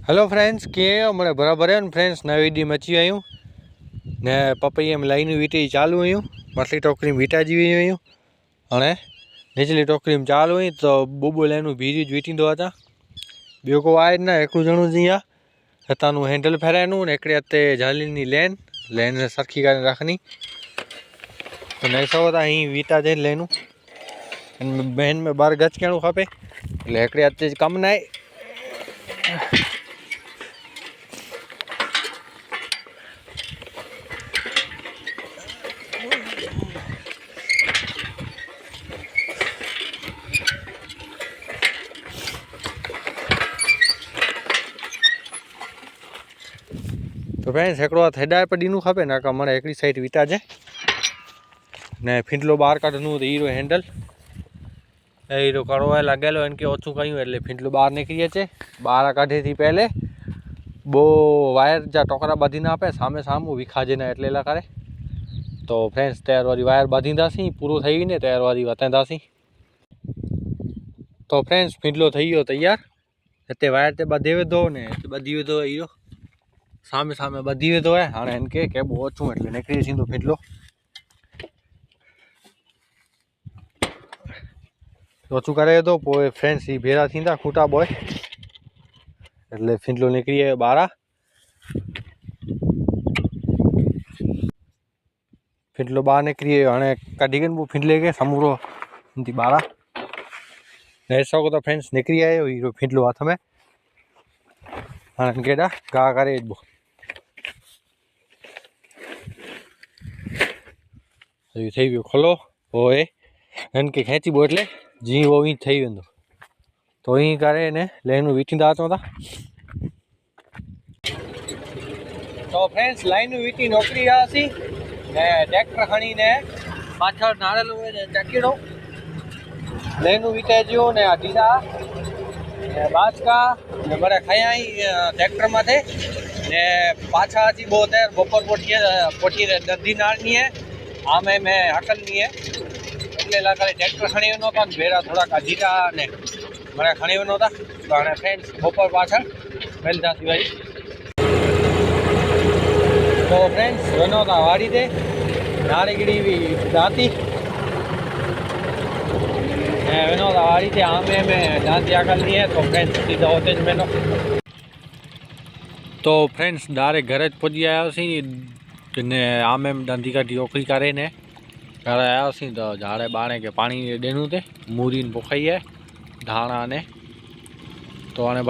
Hello friends के मैं बराबर है फ्रेंड्स नवी डी मची आयूँ ने पपई में लाइन वीटी चालू हुई मछली टोकरी में वीटा जीवी हुई अने निचली टोकरी में चालू हुई तो बुबू लाइन बीजी ज वीटींदो हता बीजो को आए ना एकलू जणु जीया हतानु हेन्डल फेरायनु ने एकड़े अते जालीनी लेन सरखी कर राखनी तो नहीं सको तो अहीं वीटा जईने लेनु बहन में 12 गज केणु खपे એટલે એકડે અતે કમ નાય। तो फ्रेंड्स एकड़ो हेडाय पर डीनू खपे ना का मारे एकड़ी साइड वीटा जे ने फींडलो बहार काढनु तो हीरो हेन्डल हीरो कड़वा लागेलो एनके ओछू कयूं એટલે फींडलो बहार निकळी छे। बहार काढे थी पहले बो वायर जा टोकरा बांधी ना आपे सामे सामू विखाजे ना એટલે ला करे तो फ्रेंड्स तैयार वाली वायर बांधीदासी पूरो थई ने तैयार वाली वतेदासी। तो फ्रेंड्स फींडलो थई गयो तैयार ते वायर ते बांधी वेधो ने बांधी वेधो हीरो सामे सामे बधी वेधो है हाणे इनके के ओछू એટલે નીકળી સીધો ફીંડલો ओछू करे तो पोइ फ्रेंड्स ही भेरा थींदा खूटा बॉय એટલે ફીંડલો નીકળી આવ્યો બહાર ફીંડલો બહાર નીકળી આવ્યો હાણે કાઢી ગયો ફીંડલે के समूरो थी बहार नहीं सको तो फ्रेंड्स निकली आयो हीरो फींडलो हाथ में हाणे केड़ा गा करे थी वो खोलो ओए इनके खेची बो એટલે जी वो ही थी वेंदो तो ही करे ने लाइन वीटींदा अचो था। तो फ्रेंड्स लाइन वीटी नौकरी आसी ने ट्रेक्टर खणी ने पाछळ नारेल होय ने चकीड़ो लाइन वीटे जो ने आधीला ने बाचका ने बरे खाई ट्रेक्टर माथे ने पाछा थी बहुत है बपोर पोटी नदी नाळनी है आमे में हकलनी है એટલે લાગે ટ્રેક્ટર ખણી નો કા ભેરા થોડા કાજીટા ને મને ખણી નો હતા તો આને ફ્રેન્ડ્સ બપોર પાછળ વેલતા સિવાય તો ફ્રેન્ડ્સ વેનો તા વાડી દે નારેગીડી भी दांती वेनो ता वाड़ी दे आमे में दांती आकलनी है तो फ्रेंड्स सीधा होते ज मेनो। तो फ्रेंड्स डायरे घरे ज पहुंची आया सी ने आमे में दांती काटी ओखली करे ने घर आया सी तो झाड़े बाणे के पानी देनु थे मूरी पोखाई है धाणा ने तो आने